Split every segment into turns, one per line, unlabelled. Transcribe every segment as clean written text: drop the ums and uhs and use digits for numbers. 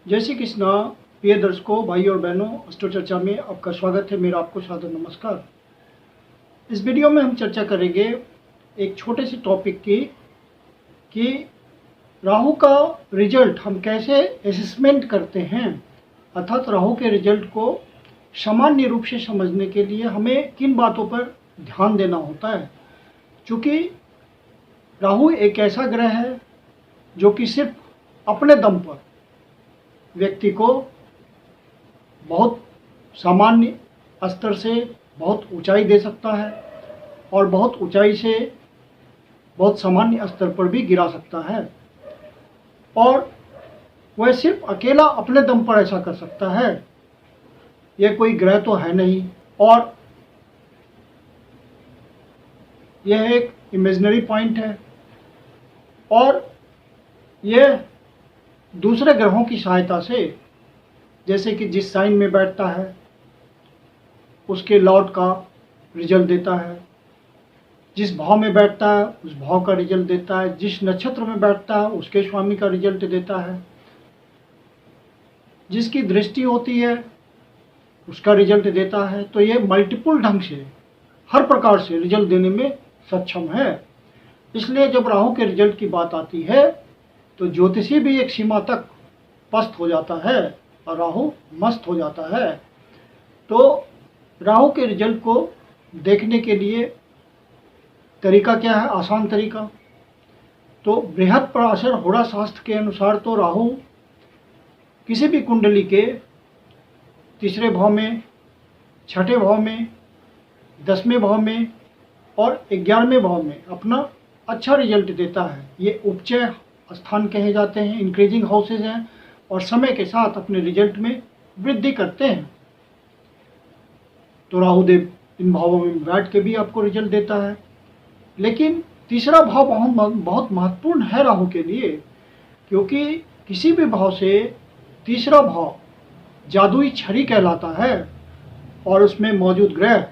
जय श्री कृष्णा। प्रिय दर्शकों, भाई और बहनों, अस्ट्रो चर्चा में आपका स्वागत है। मेरा आपको सादर नमस्कार। इस वीडियो में हम चर्चा करेंगे एक छोटे से टॉपिक की कि राहु का रिजल्ट हम कैसे असेसमेंट करते हैं, अर्थात राहु के रिजल्ट को सामान्य रूप से समझने के लिए हमें किन बातों पर ध्यान देना होता है। चूँकि राहु एक ऐसा ग्रह है जो कि सिर्फ अपने दम पर व्यक्ति को बहुत सामान्य स्तर से बहुत ऊंचाई दे सकता है और बहुत ऊंचाई से बहुत सामान्य स्तर पर भी गिरा सकता है, और वह सिर्फ अकेला अपने दम पर ऐसा कर सकता है। यह कोई ग्रह तो है नहीं, और यह एक इमेजिनरी पॉइंट है, और यह दूसरे ग्रहों की सहायता से, जैसे कि जिस साइन में बैठता है उसके लॉर्ड का रिजल्ट देता है, जिस भाव में बैठता है उस भाव का रिजल्ट देता है, जिस नक्षत्र में बैठता है उसके स्वामी का रिजल्ट देता है, जिसकी दृष्टि होती है उसका रिजल्ट देता है। तो ये मल्टीपल ढंग से हर प्रकार से रिजल्ट देने में सक्षम है। इसलिए जब राहु के रिजल्ट की बात आती है तो ज्योतिषी भी एक सीमा तक पस्त हो जाता है और राहु मस्त हो जाता है। तो राहु के रिजल्ट को देखने के लिए तरीका क्या है? आसान तरीका। तो बृहद पराशर होरा शास्त्र के अनुसार तो राहु किसी भी कुंडली के तीसरे भाव में, छठे भाव में, 10वें भाव में और 11वें भाव में अपना अच्छा रिजल्ट देता है। ये उपचय स्थान कहे जाते हैं, इंक्रीजिंग हाउसेज हैं, और समय के साथ अपने रिजल्ट में वृद्धि करते हैं। तो राहुदेव इन भावों में बैठ के भी आपको रिजल्ट देता है। लेकिन तीसरा भाव बहुत महत्वपूर्ण है राहु के लिए, क्योंकि किसी भी भाव से तीसरा भाव जादुई छड़ी कहलाता है, और उसमें मौजूद ग्रह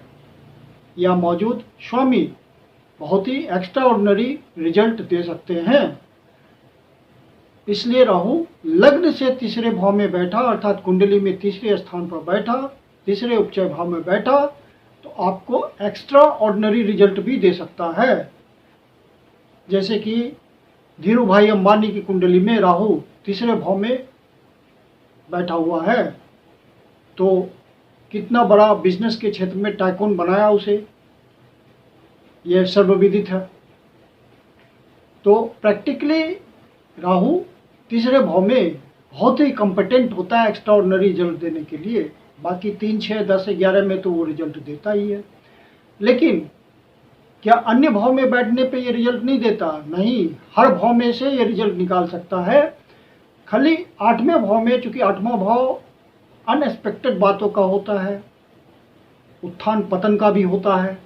या मौजूद स्वामी बहुत ही एक्स्ट्रा ऑर्डिनरी रिजल्ट दे सकते हैं। इसलिए राहु लग्न से तीसरे भाव में बैठा, अर्थात कुंडली में तीसरे स्थान पर बैठा, तीसरे उपचय भाव में बैठा, तो आपको एक्स्ट्रा ऑर्डिनरी रिजल्ट भी दे सकता है। जैसे कि धीरू भाई अंबानी की कुंडली में राहु तीसरे भाव में बैठा हुआ है, तो कितना बड़ा बिजनेस के क्षेत्र में टाइकून बनाया उसे, यह सर्वविदित है। तो प्रैक्टिकली राहु तीसरे भाव में बहुत ही कॉम्पिटेंट होता है एक्स्ट्रा ऑर्डिनरी रिजल्ट देने के लिए। बाकी 3, 6, 10, 11 में तो वो रिजल्ट देता ही है। लेकिन क्या अन्य भाव में बैठने पे ये रिजल्ट नहीं देता? नहीं, हर भाव में से ये रिजल्ट निकाल सकता है। खाली 8वें भाव में, चूंकि 8वां भाव अनएक्सपेक्टेड बातों का होता है, उत्थान पतन का भी होता है,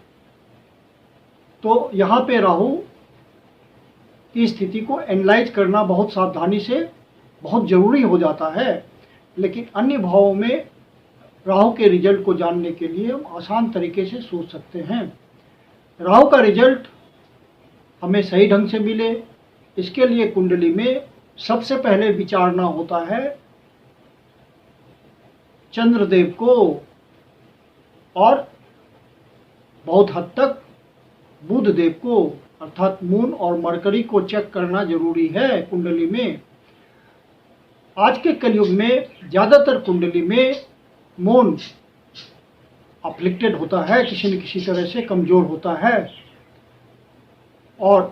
तो यहाँ पे राहु की स्थिति को एनालाइज करना बहुत सावधानी से बहुत जरूरी हो जाता है। लेकिन अन्य भावों में राहु के रिजल्ट को जानने के लिए हम आसान तरीके से सोच सकते हैं। राहु का रिजल्ट हमें सही ढंग से मिले, इसके लिए कुंडली में सबसे पहले विचारना होता है चंद्रदेव को, और बहुत हद तक बुध देव को, अर्थात मून और मरकरी को चेक करना जरूरी है कुंडली में। आज के कलयुग में ज़्यादातर कुंडली में मून अफ्लिक्टेड होता है, किसी न किसी तरह से कमज़ोर होता है और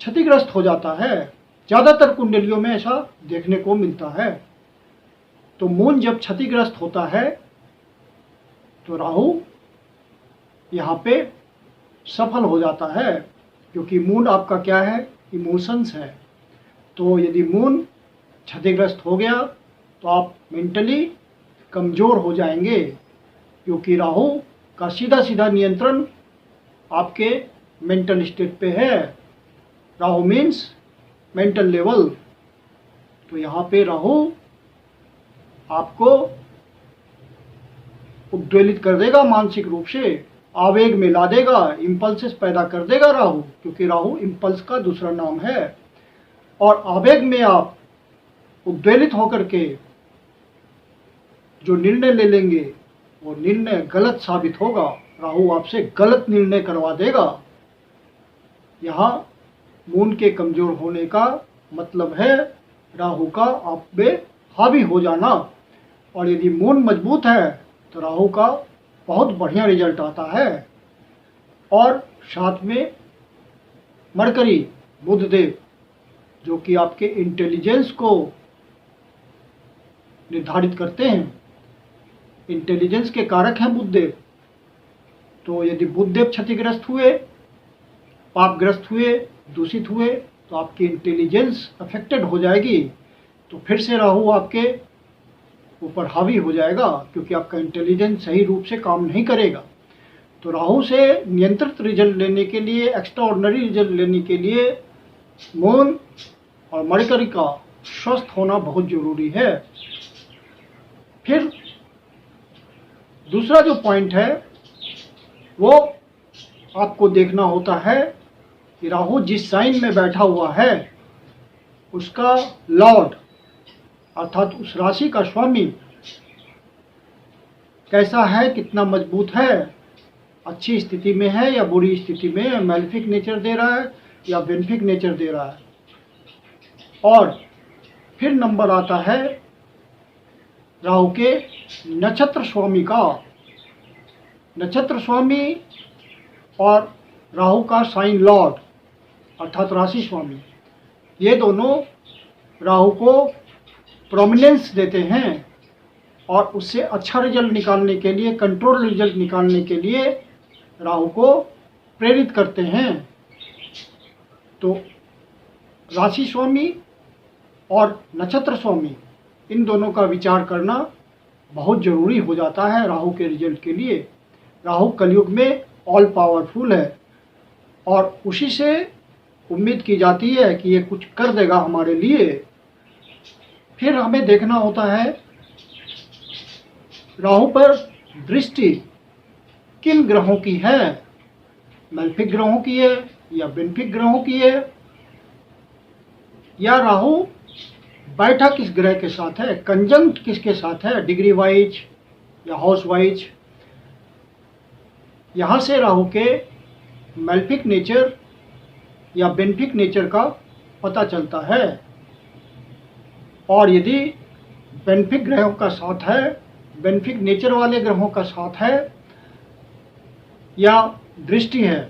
क्षतिग्रस्त हो जाता है। ज़्यादातर कुंडलियों में ऐसा देखने को मिलता है। तो मून जब क्षतिग्रस्त होता है तो राहु यहाँ पे सफल हो जाता है, क्योंकि मून आपका क्या है? इमोशंस है। तो यदि मून क्षतिग्रस्त हो गया तो आप मेंटली कमज़ोर हो जाएंगे, क्योंकि राहु का सीधा सीधा नियंत्रण आपके मेंटल स्टेट पे है। Rahu means mental level. तो यहाँ पे राहु आपको उद्वेलित कर देगा, मानसिक रूप से आवेग में ला देगा, इम्पल्सेस पैदा कर देगा राहु, क्योंकि राहु इम्पल्स का दूसरा नाम है। और आवेग में आप उद्वेलित होकर के जो निर्णय ले लेंगे वो निर्णय गलत साबित होगा। राहु आपसे गलत निर्णय करवा देगा। यहाँ मून के कमजोर होने का मतलब है राहु का आप पे हावी हो जाना। और यदि मून मजबूत है तो राहु का बहुत बढ़िया रिजल्ट आता है। और साथ में मरकरी बुधदेव जो कि आपके इंटेलिजेंस को निर्धारित करते हैं, इंटेलिजेंस के कारक हैं बुधदेव। तो यदि बुधदेव क्षतिग्रस्त हुए, पापग्रस्त हुए, दूषित हुए तो आपकी इंटेलिजेंस अफेक्टेड हो जाएगी। तो फिर से राहु आपके ऊपर हावी हो जाएगा क्योंकि आपका इंटेलिजेंस सही रूप से काम नहीं करेगा। तो राहु से नियंत्रित रिजल्ट लेने के लिए, एक्स्ट्रा ऑर्डिनरी रिजल्ट लेने के लिए मून और मरकरी का स्वस्थ होना बहुत जरूरी है। फिर दूसरा जो पॉइंट है वो आपको देखना होता है कि राहु जिस साइन में बैठा हुआ है उसका लॉर्ड अर्थात उस राशि का स्वामी कैसा है, कितना मजबूत है, अच्छी स्थिति में है या बुरी स्थिति में है, मैलेफिक नेचर दे रहा है या बेनिफिक नेचर दे रहा है। और फिर नंबर आता है राहु के नक्षत्र स्वामी का। नक्षत्र स्वामी और राहु का साइन लॉर्ड अर्थात राशि स्वामी, ये दोनों राहु को प्रोमिनेंस देते हैं और उससे अच्छा रिजल्ट निकालने के लिए, कंट्रोल रिजल्ट निकालने के लिए राहु को प्रेरित करते हैं। तो राशि स्वामी और नक्षत्र स्वामी इन दोनों का विचार करना बहुत ज़रूरी हो जाता है राहु के रिजल्ट के लिए। राहु कलयुग में ऑल पावरफुल है और उसी से उम्मीद की जाती है कि ये कुछ कर देगा हमारे लिए। फिर हमें देखना होता है राहु पर दृष्टि किन ग्रहों की है, मैलेफिक ग्रहों की है या बेनिफिक ग्रहों की है, या राहु बैठा किस ग्रह के साथ है, कंजंक्ट किसके साथ है, डिग्री वाइज या हाउस वाइज। यहाँ से राहु के मैलेफिक नेचर या बेनिफिक नेचर का पता चलता है। और यदि बेनिफिक ग्रहों का साथ है, बेनिफिक नेचर वाले ग्रहों का साथ है या दृष्टि है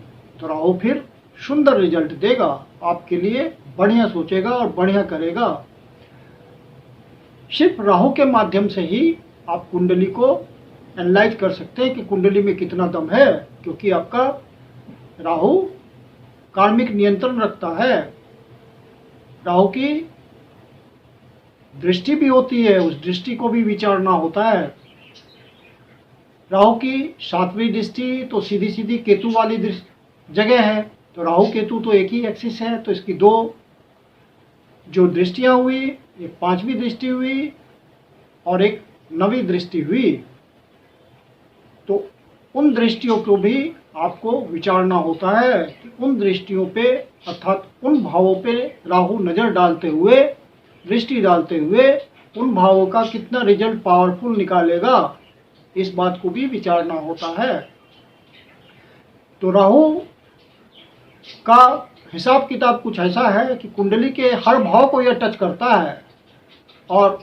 तो राहु फिर सुंदर रिजल्ट देगा, आपके लिए बढ़िया सोचेगा और बढ़िया करेगा। सिर्फ राहु के माध्यम से ही आप कुंडली को एनालाइज कर सकते हैं कि कुंडली में कितना दम है, क्योंकि आपका राहु कार्मिक नियंत्रण रखता है। राहु की दृष्टि भी होती है, उस दृष्टि को भी विचारना होता है। राहु की 7वीं दृष्टि तो सीधी सीधी केतु वाली जगह है, तो राहु केतु तो एक ही एक्सिस है, तो इसकी दो जो दृष्टियां हुई, एक 5वीं दृष्टि हुई और एक 9वीं दृष्टि हुई। तो उन दृष्टियों को भी आपको विचारना होता है कि उन दृष्टियों पे अर्थात उन भावों पे राहु नज़र डालते हुए, दृष्टि डालते हुए उन भावों का कितना रिजल्ट पावरफुल निकालेगा, इस बात को भी विचारना होता है। तो राहु का हिसाब किताब कुछ ऐसा है कि कुंडली के हर भाव को यह टच करता है और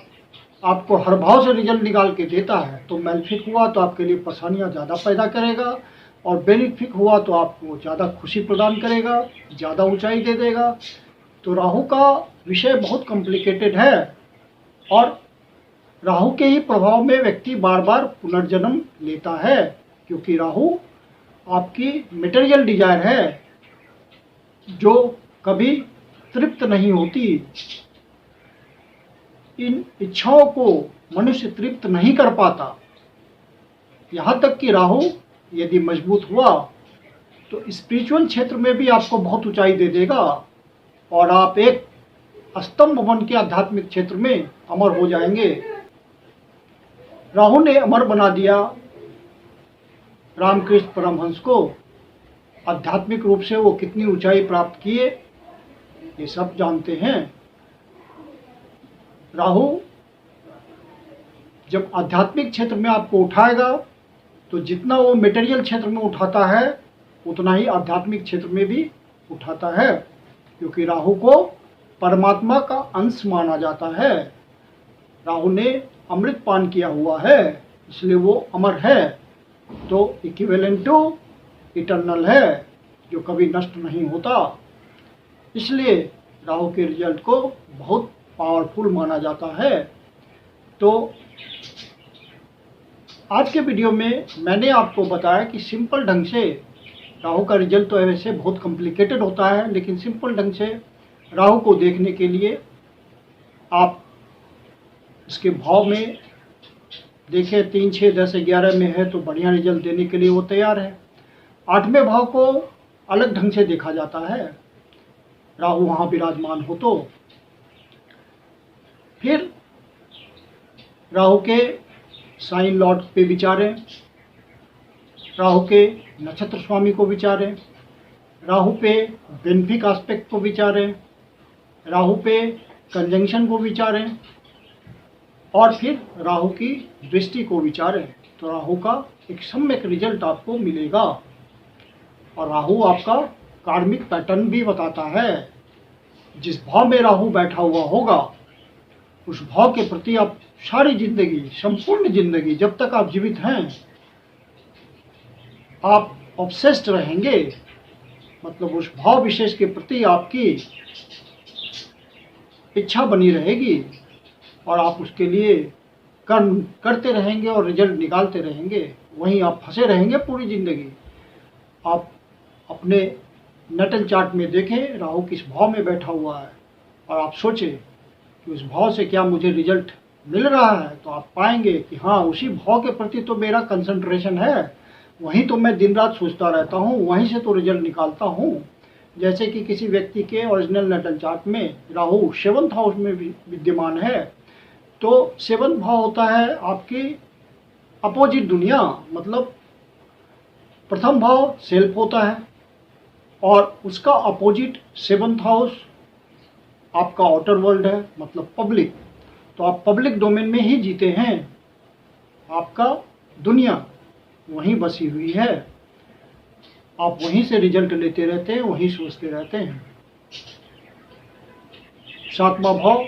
आपको हर भाव से रिजल्ट निकाल के देता है। तो मैलेफिक हुआ तो आपके लिए परेशानियाँ ज़्यादा पैदा करेगा और बेनिफिक हुआ तो आपको ज़्यादा खुशी प्रदान करेगा, ज़्यादा ऊंचाई दे देगा। तो राहु का विषय बहुत कॉम्प्लिकेटेड है और राहु के ही प्रभाव में व्यक्ति बार बार पुनर्जन्म लेता है, क्योंकि राहु आपकी मटेरियल डिजायर है जो कभी तृप्त नहीं होती। इन इच्छाओं को मनुष्य तृप्त नहीं कर पाता। यहाँ तक कि राहु यदि मजबूत हुआ तो स्पिरिचुअल क्षेत्र में भी आपको बहुत ऊंचाई दे देगा और आप एक स्तंभ बन के आध्यात्मिक क्षेत्र में अमर हो जाएंगे। राहु ने अमर बना दिया रामकृष्ण परमहंस को। आध्यात्मिक रूप से वो कितनी ऊंचाई प्राप्त किए ये सब जानते हैं। राहु जब आध्यात्मिक क्षेत्र में आपको उठाएगा तो जितना वो मटेरियल क्षेत्र में उठाता है उतना ही आध्यात्मिक क्षेत्र में भी उठाता है, क्योंकि राहु को परमात्मा का अंश माना जाता है। राहु ने अमृत पान किया हुआ है, इसलिए वो अमर है, तो इक्विवेलेंट टू इटर्नल है, जो कभी नष्ट नहीं होता। इसलिए राहु के रिजल्ट को बहुत पावरफुल माना जाता है। तो आज के वीडियो में मैंने आपको बताया कि सिंपल ढंग से राहु का रिजल्ट तो वैसे बहुत कॉम्प्लिकेटेड होता है, लेकिन सिंपल ढंग से राहु को देखने के लिए आप इसके भाव में देखें। 3, 6, 10, 11 में है तो बढ़िया रिजल्ट देने के लिए वो तैयार है। 8वें भाव को अलग ढंग से देखा जाता है, राहु वहाँ विराजमान हो तो। फिर राहु के साइन लॉर्ड पे विचारें, राहु के नक्षत्र स्वामी को विचारें, राहु पे बेनिफिक एस्पेक्ट को विचारें, राहु पे कंजंक्शन को विचारें और फिर राहु की दृष्टि को विचारें, तो राहु का एक सम्यक रिजल्ट आपको मिलेगा। और राहु आपका कार्मिक पैटर्न भी बताता है। जिस भाव में राहु बैठा हुआ होगा उस भाव के प्रति आप सारी जिंदगी, संपूर्ण जिंदगी, जब तक आप जीवित हैं आप ऑब्सेस्ड रहेंगे। मतलब उस भाव विशेष के प्रति आपकी इच्छा बनी रहेगी और आप उसके लिए कर्म करते रहेंगे और रिजल्ट निकालते रहेंगे। वहीं आप फंसे रहेंगे पूरी जिंदगी। आप अपने नटल चार्ट में देखें राहु किस भाव में बैठा हुआ है और आप सोचें कि उस भाव से क्या मुझे रिजल्ट मिल रहा है, तो आप पाएंगे कि हाँ, उसी भाव के प्रति तो मेरा कंसंट्रेशन है, वहीं तो मैं दिन रात सोचता रहता हूँ, वहीं से तो रिजल्ट निकालता हूँ। जैसे कि किसी व्यक्ति के ओरिजिनल नटल चार्ट में राहु 7th हाउस में विद्यमान है, तो 7th भाव होता है आपकी अपोजिट दुनिया। मतलब प्रथम भाव सेल्फ होता है और उसका अपोजिट 7th हाउस आपका आउटर वर्ल्ड है, मतलब पब्लिक। तो आप पब्लिक डोमेन में ही जीते हैं, आपका दुनिया वहीं बसी हुई है, आप वहीं से रिजल्ट लेते रहते हैं, वहीं सोचते रहते हैं। 7वां भाव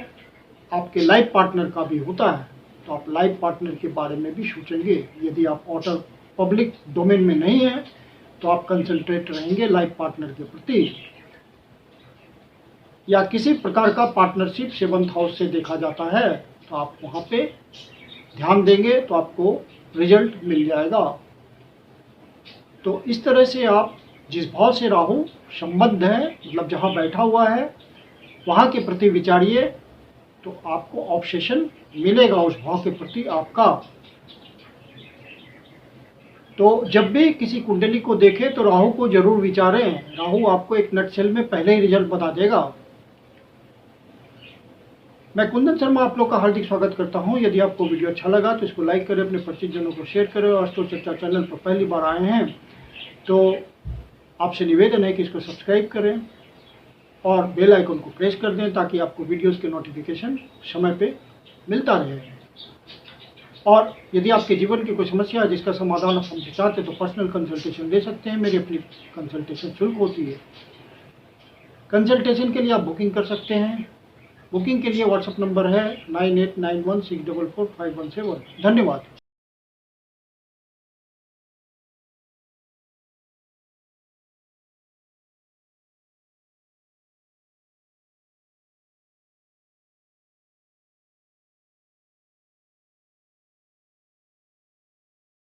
आपके लाइफ पार्टनर का भी होता है, तो आप लाइफ पार्टनर के बारे में भी सोचेंगे। यदि आप आउटर पब्लिक डोमेन में नहीं हैं तो आप कंसंट्रेट रहेंगे लाइफ पार्टनर के प्रति, या किसी प्रकार का पार्टनरशिप 7th हाउस से देखा जाता है, तो आप वहाँ पे ध्यान देंगे तो आपको रिजल्ट मिल जाएगा। तो इस तरह से आप जिस भाव से राहु संबद्ध है, मतलब जहाँ बैठा हुआ है, वहाँ के प्रति विचारिए तो आपको ऑब्सेशन मिलेगा उस भाव के प्रति आपका। तो जब भी किसी कुंडली को देखें तो राहु को जरूर विचारें। राहु आपको एक नटशेल में पहले ही रिजल्ट बता देगा। मैं कुंदन शर्मा आप लोग का हार्दिक स्वागत करता हूं। यदि आपको वीडियो अच्छा लगा तो इसको लाइक करें, अपने परिचित जनों को शेयर करें, और तो चर्चा चैनल पर पहली बार आए हैं तो आपसे निवेदन है कि इसको सब्सक्राइब करें और बेल आइकन को प्रेस कर दें ताकि आपको वीडियोस के नोटिफिकेशन समय पे मिलता रहे। और यदि आपके जीवन की कोई समस्या है जिसका समाधान आप हमसे चाहते हैं तो पर्सनल कंसल्टेशन ले सकते हैं। मेरी अपनी कंसल्टेशन शुल्क होती है। कंसल्टेशन के लिए आप बुकिंग कर सकते हैं। बुकिंग के लिए व्हाट्सएप नंबर है 9891644517। धन्यवाद।